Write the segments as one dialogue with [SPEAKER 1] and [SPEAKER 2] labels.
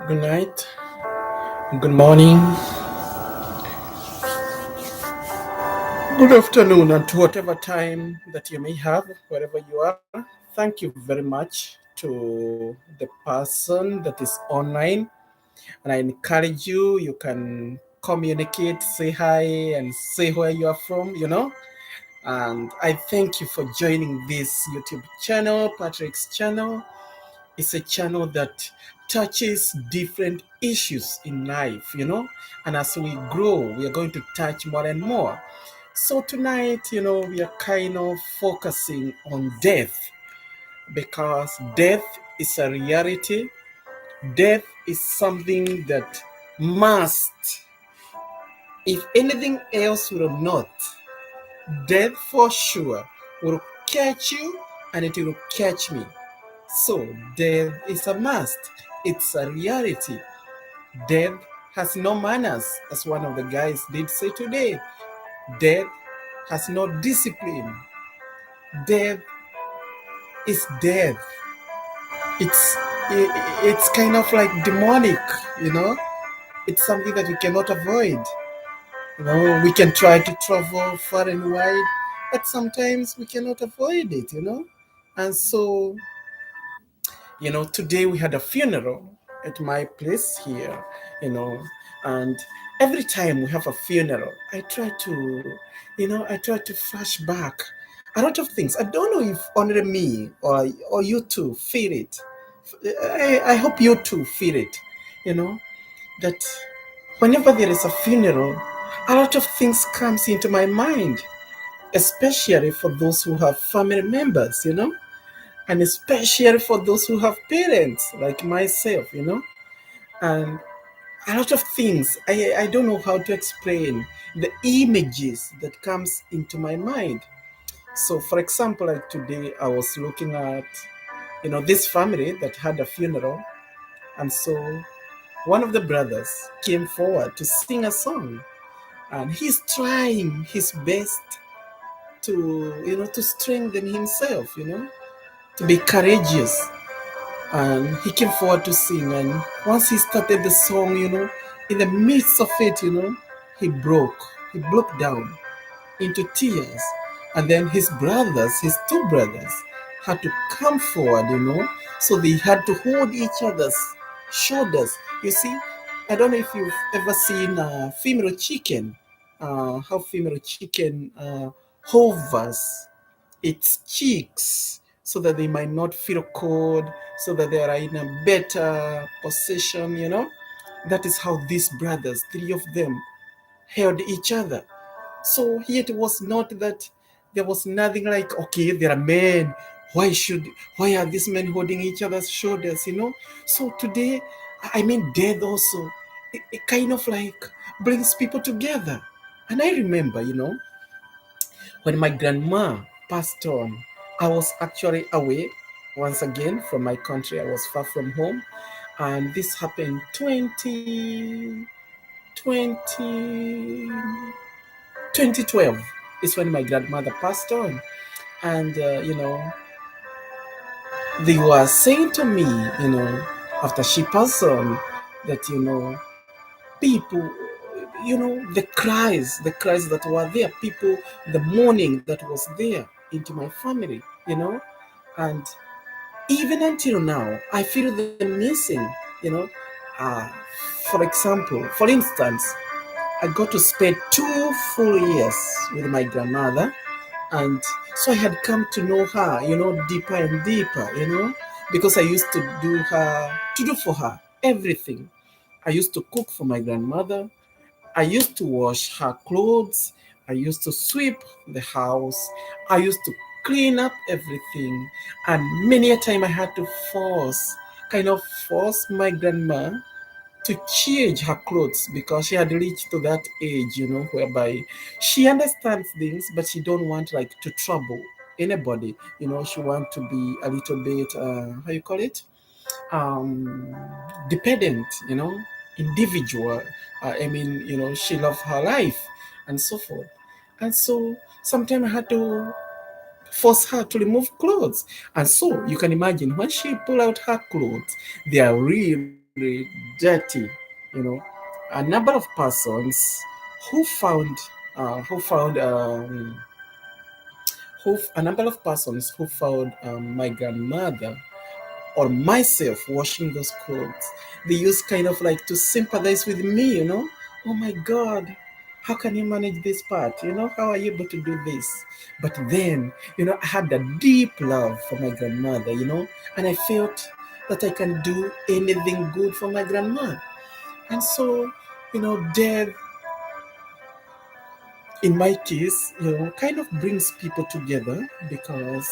[SPEAKER 1] Good night, good morning, good afternoon, and to whatever time that you may have, wherever you are. Thank you very much to the person that is online. And I encourage you, you can communicate, say hi, and say where you are from. And I thank you for joining this YouTube channel, Patrick's channel. It's a channel that touches different issues in life. And as we grow, we are going to touch more and more. So tonight, we are kind of focusing on death because death is a reality. Death is something that must, if anything else will not, death for sure will catch you and it will catch me. So death is a must. It's a reality. Death has no manners, as one of the guys did say today. Death has no discipline. Death is death. It's it's kind of like demonic. It's something that we cannot avoid. We can try to travel far and wide, but sometimes we cannot avoid it. And so today we had a funeral at my place here, you know, and every time we have a funeral, I try to flash back a lot of things. I don't know if only me or you too feel it. I hope you too feel it, you know, that whenever there is a funeral, a lot of things comes into my mind, especially for those who have family members, and especially for those who have parents like myself. And a lot of things I don't know how to explain the images that comes into my mind. So for example, like today I was looking at this family that had a funeral, and so one of the brothers came forward to sing a song, and he's trying his best to strengthen himself, to be courageous. And he came forward to sing, and once he started the song, in the midst of it, he broke down into tears. And then his two brothers had to come forward, so they had to hold each other's shoulders. You see, I don't know if you've ever seen a female chicken, how female chicken hovers its cheeks so that they might not feel cold, so that they are in a better position. That is how these brothers, three of them, held each other. So here it was not that there was nothing like, okay, there are men. Why are these men holding each other's shoulders? So today, I mean, death also, it kind of like brings people together. And I remember, when my grandma passed on, I was actually away once again from my country. I was far from home. And this happened 2012 is when my grandmother passed on. And, they were saying to me, after she passed on, that, people, the cries that were there, people, the mourning that was there into my family. And even until now, I feel the missing. Uh, for instance, I got to spend 2 full years with my grandmother, and so I had come to know her, deeper and deeper, because I used to do for her everything. I used to cook for my grandmother. I used to wash her clothes. I used to sweep the house. I used to clean up everything. And many a time I had to kind of force my grandma to change her clothes because she had reached to that age, whereby she understands things, but she don't want like to trouble anybody. She want to be a little bit, how you call it? um, dependent, individual. I mean, she loved her life and so forth. And so sometimes I had to force her to remove clothes. And so you can imagine when she pull out her clothes, they are real dirty. You know, a number of persons who found who found who a number of persons who found my grandmother or myself washing those clothes. They used kind of like to sympathize with me, you know. Oh my God, how can you manage this part? You know, how are you able to do this? But then, you know, I had a deep love for my grandmother, you know, and I felt that I can do anything good for my grandma. And so, you know, death in my case, you know, kind of brings people together because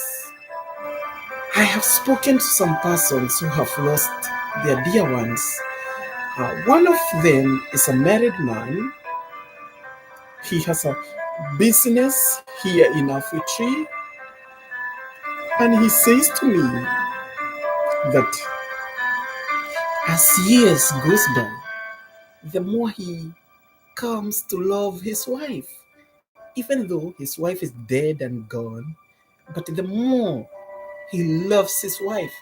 [SPEAKER 1] I have spoken to some persons who have lost their dear ones. One of them is a married man. He has a business here in Afritree, and he says to me that as years goes by, the more he comes to love his wife, even though his wife is dead and gone, but the more he loves his wife.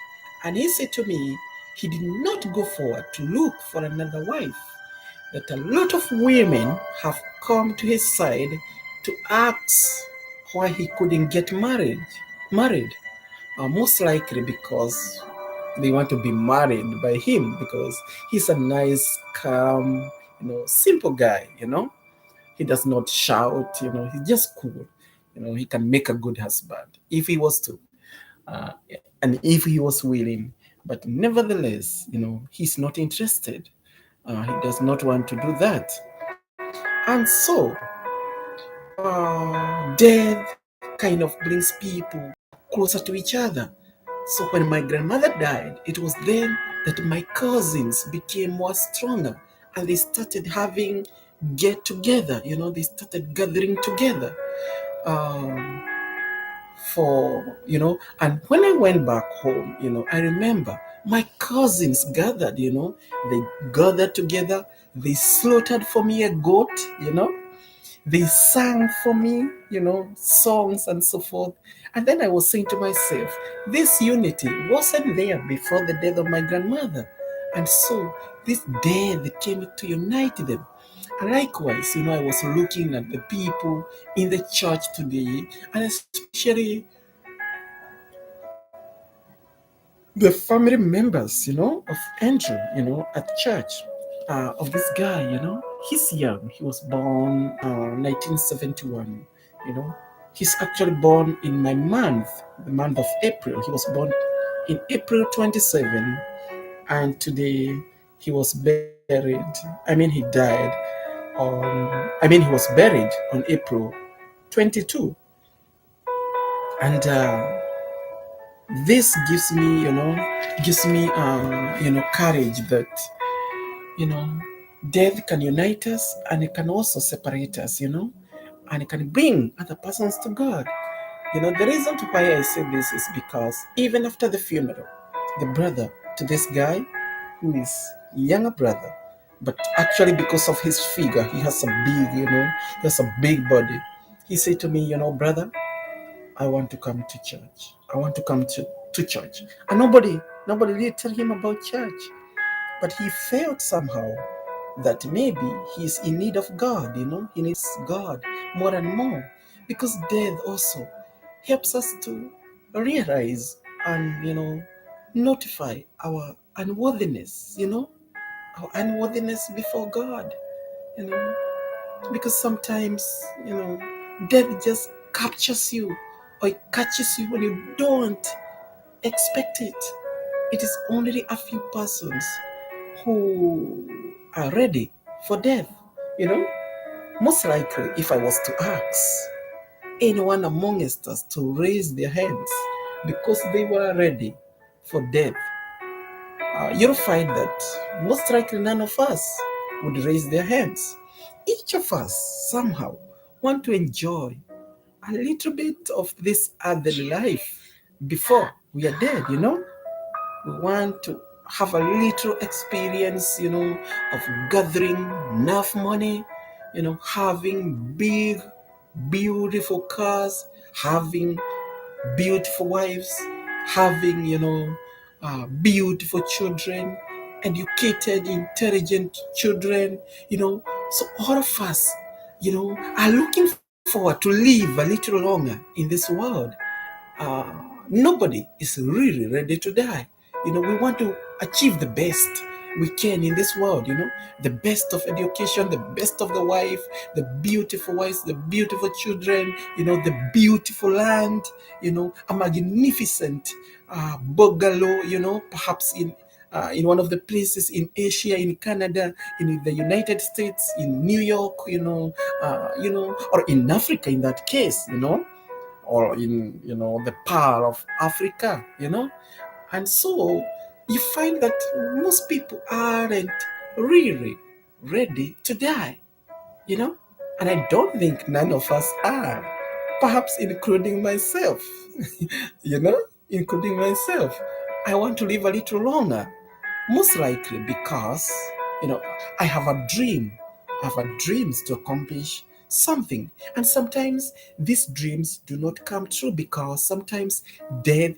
[SPEAKER 1] And he said to me, he did not go forward to look for another wife. That a lot of women have come to his side to ask why he couldn't get married. Most likely because they want to be married by him because he's a nice, calm, you know, simple guy, you know. He does not shout, you know, he's just cool. You know, he can make a good husband if he was to, uh, and if he was willing. But nevertheless, you know, he's not interested. He does not want to do that. And so, death kind of brings people closer to each other. So when my grandmother died, it was then that my cousins became more stronger and they started having get together, you know, they started gathering together. Um, for and when I went back home, I remember my cousins gathered, they gathered together, they slaughtered for me a goat, they sang for me, songs and so forth. And then I was saying to myself, this unity wasn't there before the death of my grandmother. And so this death came to unite them. And likewise, I was looking at the people in the church today, and especially the family members, of Andrew, at church, of this guy, he's young. He was born 1971, you know. He's actually born in my month, the month of April. He was born in April 27, and today he was buried. He died he was buried on April 22. And this gives me courage that you know death can unite us and it can also separate us, and it can bring other persons to God. The reason why I say this is because even after the funeral, the brother to this guy, who is younger brother, but actually because of his figure, he has a big body. He said to me, brother, I want to come to church. I want to come to church. And nobody did tell him about church. But he felt somehow that maybe he's in need of God, he needs God more and more. Because death also helps us to realize and notify our unworthiness, our unworthiness before God, you know, because sometimes, death just captures you or it catches you when you don't expect it. It is only a few persons who are ready for death, you know. Most likely, if I was to ask anyone amongst us to raise their hands because they were ready for death, you'll find that most likely none of us would raise their hands. Each of us somehow want to enjoy a little bit of this other life before we are dead, We want to have a little experience, of gathering enough money, having big, beautiful cars, having beautiful wives, having, beautiful children, educated, intelligent children, So all of us, are looking forward to live a little longer in this world. Nobody is really ready to die. We want to achieve the best we can in this world, the best of education, the best of the wife, the beautiful wives, the beautiful children, the beautiful land, a magnificent bungalow, perhaps in one of the places in Asia, in Canada, in the United States, in New York, or in Africa in that case, or in the Pearl of Africa, and so you find that most people aren't really ready to die, and I don't think none of us are, perhaps including myself, you know, including myself. I want to live a little longer, most likely because, I have a dream. I have a dreams to accomplish something. And sometimes these dreams do not come true because sometimes death,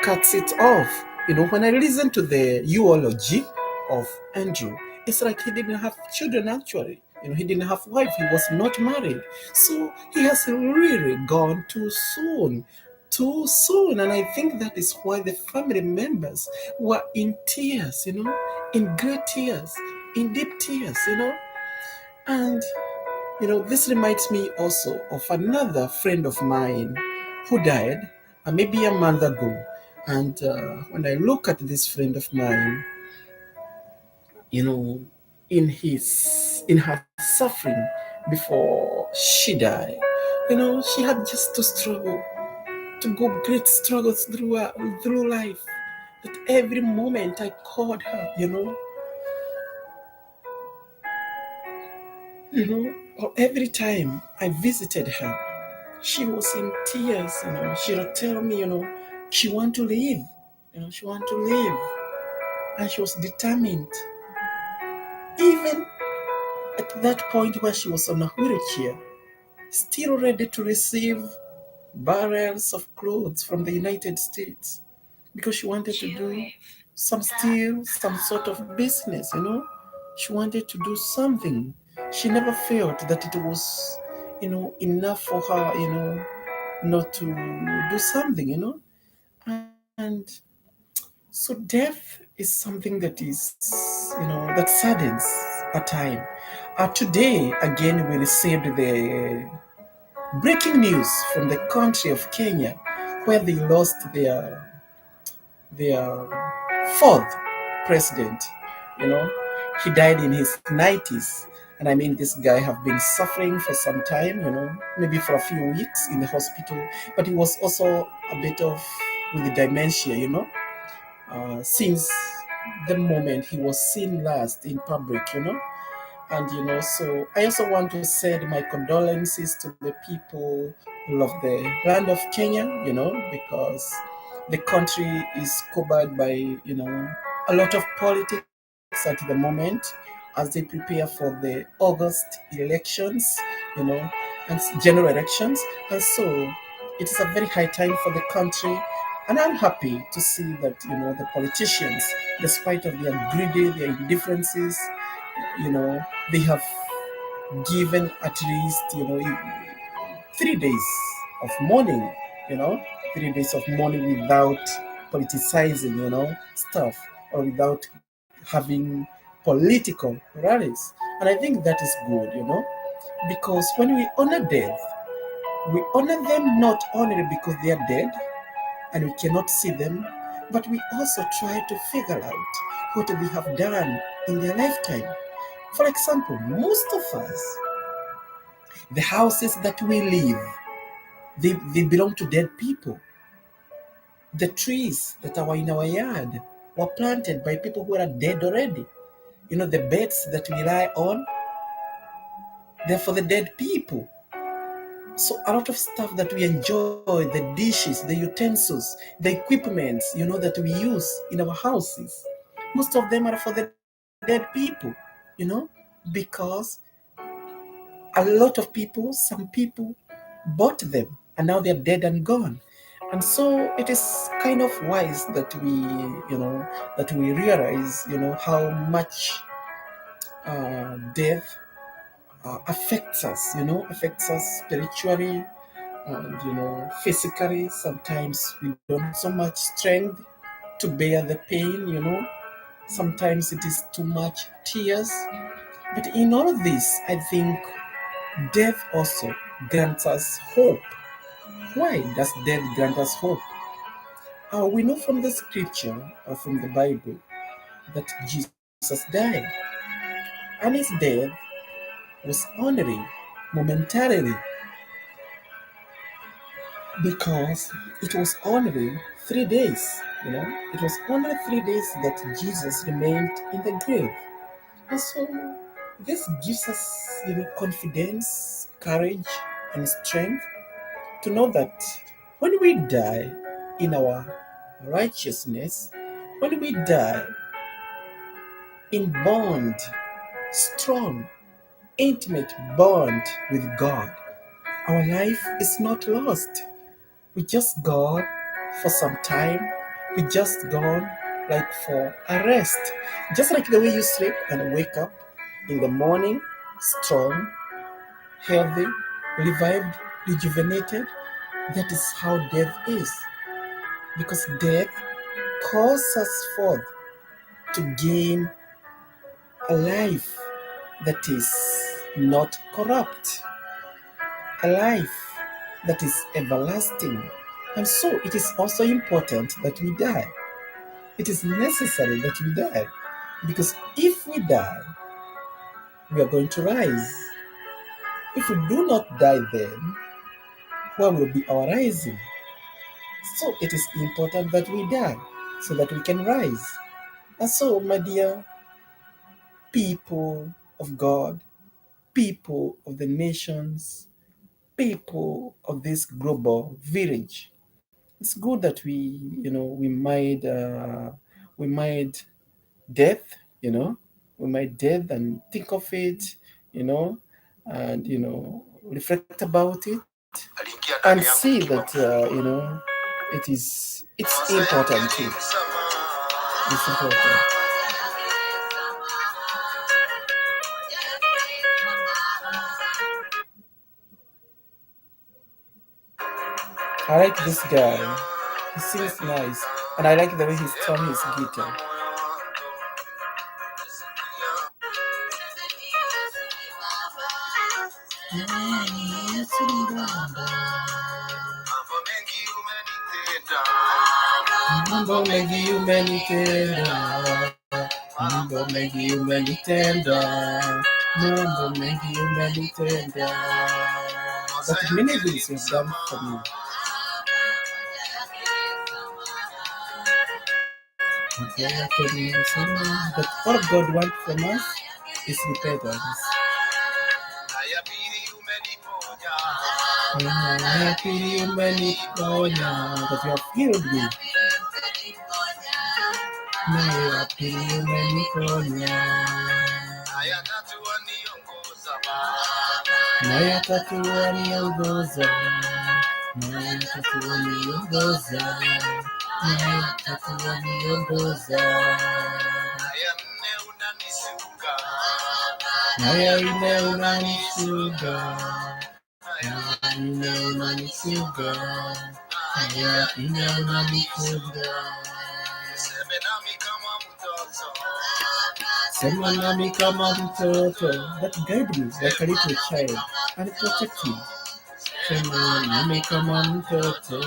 [SPEAKER 1] cuts it off. When I listen to the eulogy of Andrew, it's like he didn't have children actually. He didn't have a wife, he was not married. So he has really gone too soon. Too soon. And I think that is why the family members were in tears, in great tears, in deep tears, And this reminds me also of another friend of mine who died maybe a month ago. And when I look at this friend of mine, you know, in her suffering before she died, she had just to struggle, to go great struggles through life. That every moment I called her, or every time I visited her, she was in tears, She would tell me, she want to live, she want to live. And she was determined. Even at that point where she was on a wheelchair, still ready to receive barrels of clothes from the United States because she wanted to do some sort of business, She wanted to do something. She never felt that it was, enough for her, not to do something, And so death is something that that saddens a time. Today, again, we received the breaking news from the country of Kenya, where they lost their fourth president. He died in his 90s. And I mean, this guy have been suffering for some time, maybe for a few weeks in the hospital. But he was also a bit of with the dementia, since the moment he was seen last in public, And so I also want to send my condolences to the people of the land of Kenya, because the country is covered by, a lot of politics at the moment as they prepare for the August elections, you know, and general elections. And so it is a very high time for the country. And I'm happy to see that, the politicians, despite of their greedy, their indifferences, they have given at least 3 days of mourning, you know 3 days of mourning without politicizing, stuff, or without having political rallies. And I think that is good, because when we honor death, we honor them not only because they are dead and we cannot see them, but we also try to figure out what they have done in their lifetime. For example, most of us, the houses that we live, they belong to dead people. The trees that are in our yard were planted by people who are dead already. The beds that we lie on, they're for the dead people. So a lot of stuff that we enjoy, the dishes, the utensils, the equipments, that we use in our houses, most of them are for the dead people, because a lot of people, some people bought them and now they're dead and gone. And so it is kind of wise that we realize, how much death affects us spiritually and, physically. Sometimes we don't have so much strength to bear the pain. Sometimes it is too much tears. But in all of this, I think death also grants us hope. Why does death grant us hope? We know from the scripture or from the Bible that Jesus died, and his death was only momentarily, because it was only 3 days. It was only 3 days that Jesus remained in the grave. And so this gives us, confidence, courage, and strength to know that when we die in our righteousness, when we die in bond, strong, intimate bond with God, our life is not lost. We just gone for some time. We just gone like for a rest. Just like the way you sleep and wake up in the morning, strong, healthy, revived, rejuvenated. That is how death is. Because death calls us forth to gain a life that is not corrupt, a life that is everlasting. And so it is also important that we die. It is necessary that we die. Because if we die, we are going to rise. If we do not die then, where will be our rising? So it is important that we die so that we can rise. And so, my dear people of God, people of the nations, people of this global village, it's good that we made death, we made death and think of it, and reflect about it and see that it's important too. It's important. I like this guy. He sings nice, and I like the way he's strumming his guitar. Mambo mengi umenitenda, mambo mengi umenitenda, mambo mengi umenitenda. But many things you've done for me. But all God wants from us is repentance. That you have healed me. Naya tatua niongoza, Naya tatua niongoza, Naya tatua niongoza, Naya ine unanisuga, Naya ine unanisuga, Naya ine unanisuga. Sema nami kama mtoto, that guide me like a little child and protect me. Sema nami kama mtoto,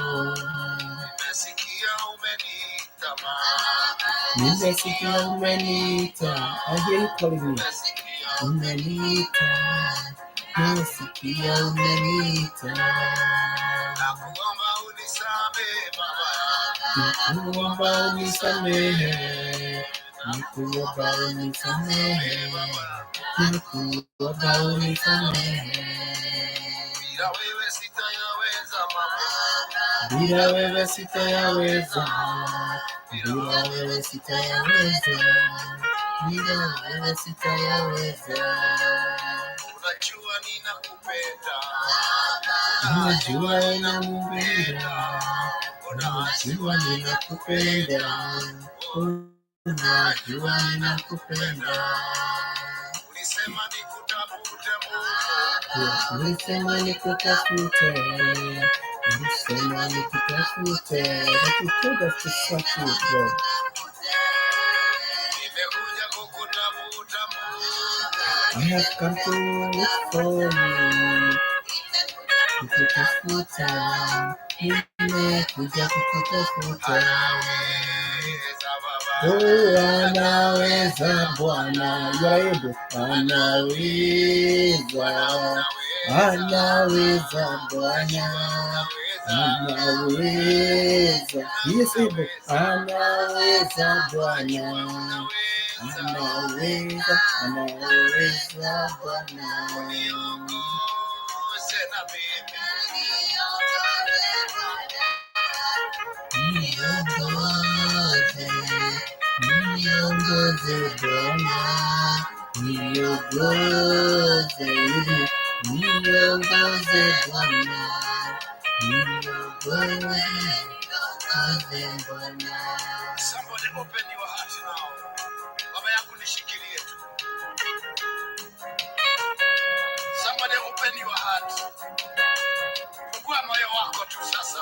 [SPEAKER 1] nimesikia umeniita. I hear you calling me. Umeniita, nimesikia umeniita. Nikuomba unisamehe, nikuomba unisamehe, nikuomba unisamehe. Bila wewe sitayaweza, bila wewe sitayaweza, bila wewe sitayaweza. Unajua ninakupenda, unajua ninakupenda, unajua ninakupenda, unajua ninakupenda. Ulisema nikutafute Mungu, ulisema nikutafute, ulisema nikutafute, that you told us to search you, God. Nimekuja kukutafuta Mungu, I have come to look for you, kukutafuta, nimekuja kukutafuta. Oh, anaweza Bwana, you are able. Anaweza, anaweza Bwana, anaweza. He is able. Anaweza Bwana, anaweza, anaweza Bwana. Niongoze Bwana, niongoze, niongoze Bwana, niongoze Bwana. Somebody open your heart now. Baba yangu nishikilie tu. Somebody open your heart. Fungua moyo wako tu sasa.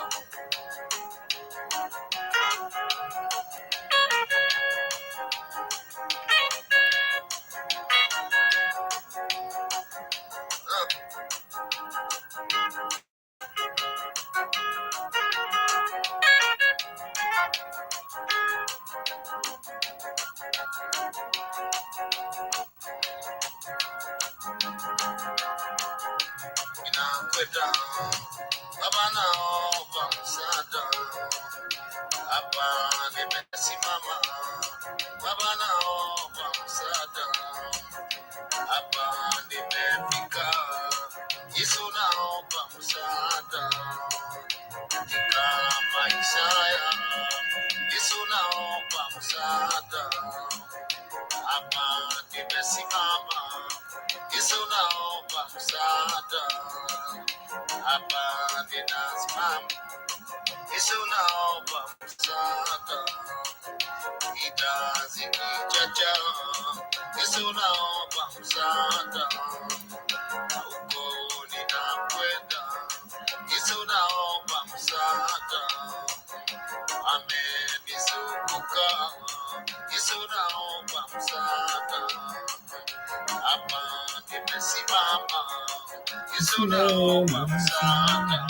[SPEAKER 1] Inakwenda Baba naomba msaada, hapa nimesimama. Baba naomba msaada, hapa nimefika. Yesu naomba msaada katika maisha yangu. Yesu naomba msaada, hapa nimesimama. Yesu naomba msaada, hapa ninasimama. Yesu naomba msaada, itazikijaja. Yesu naomba msaada, huko ninakwenda. Yesu naomba msaada, amenizunguka. Yesu naomba msaada, hapa nimesimama. Yesu naomba msaada.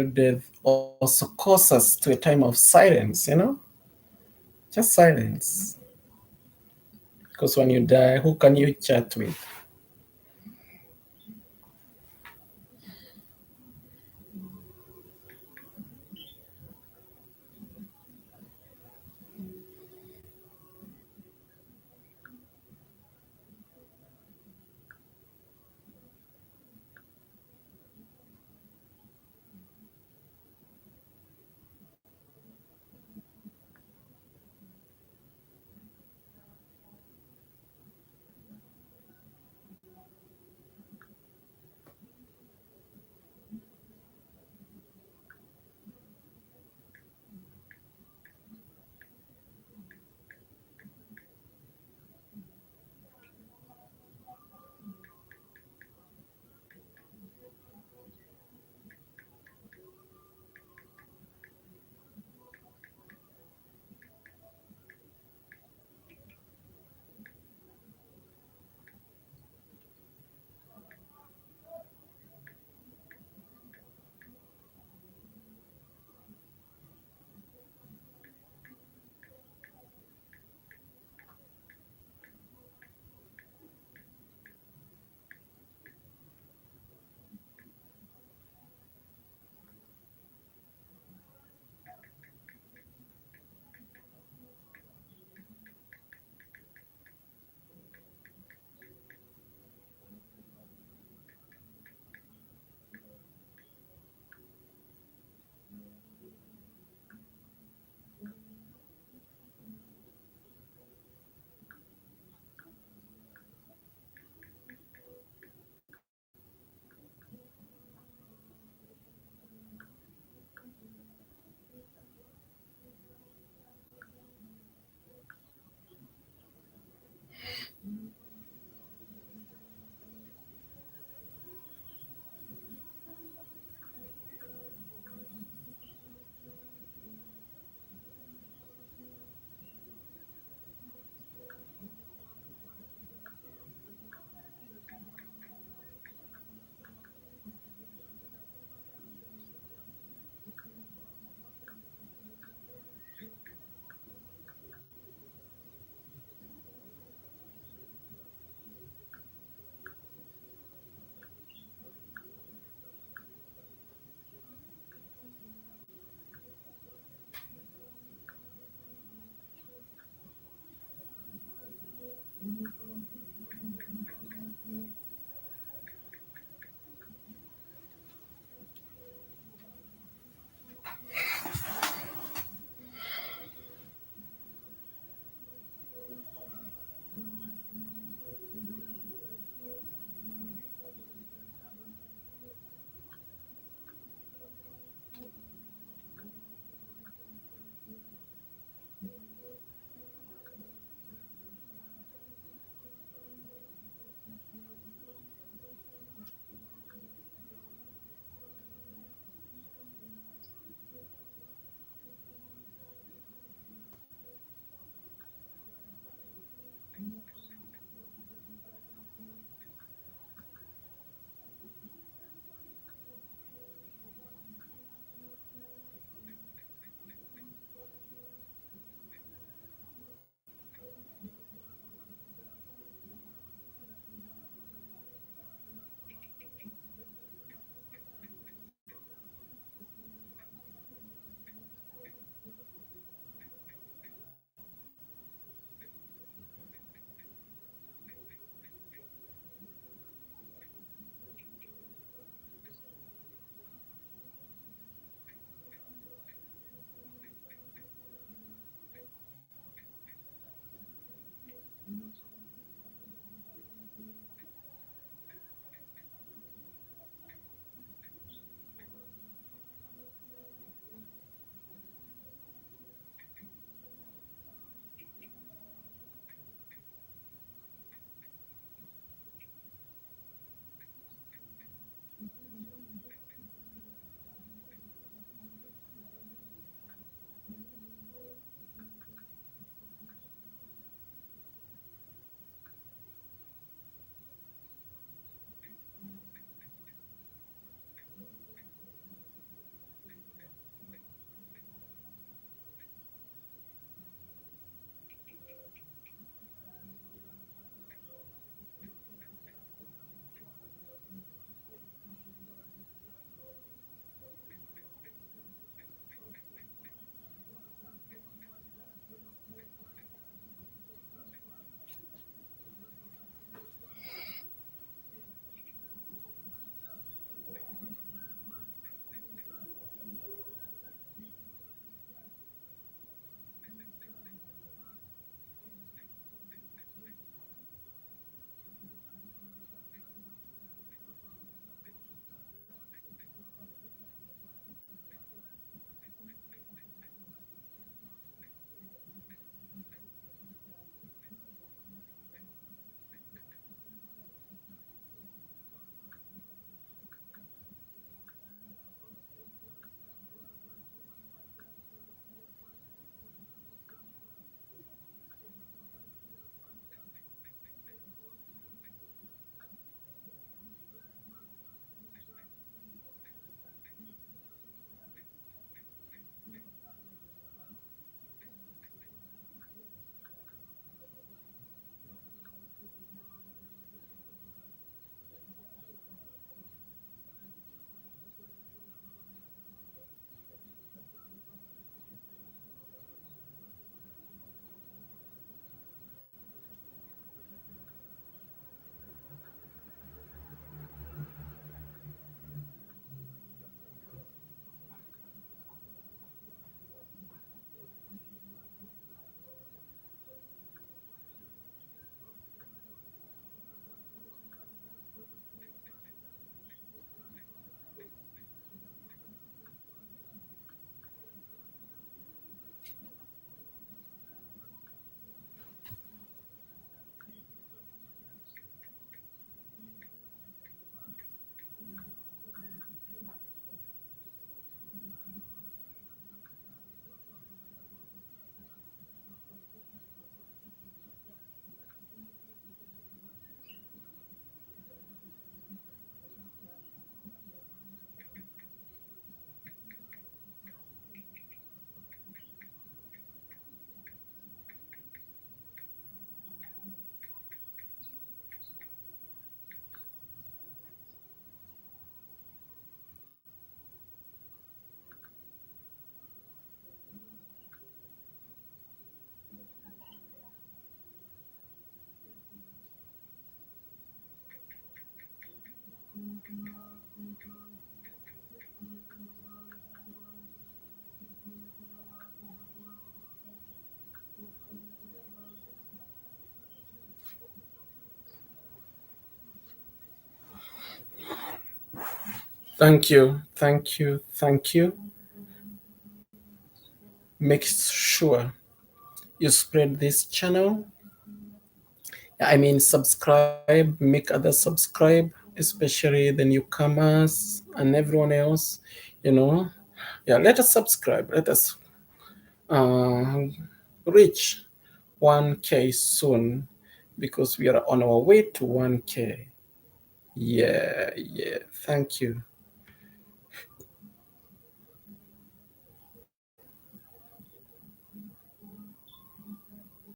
[SPEAKER 1] death also calls us to a time of silence, just silence. Because when you die, who can you chat with? Thank you, thank you, thank you. Make sure you spread this channel. I mean, subscribe, make others subscribe, especially the newcomers and everyone else. You know, yeah. Let us subscribe. Let us reach 1K soon, because we are on our way to 1K. Yeah, yeah. Thank you.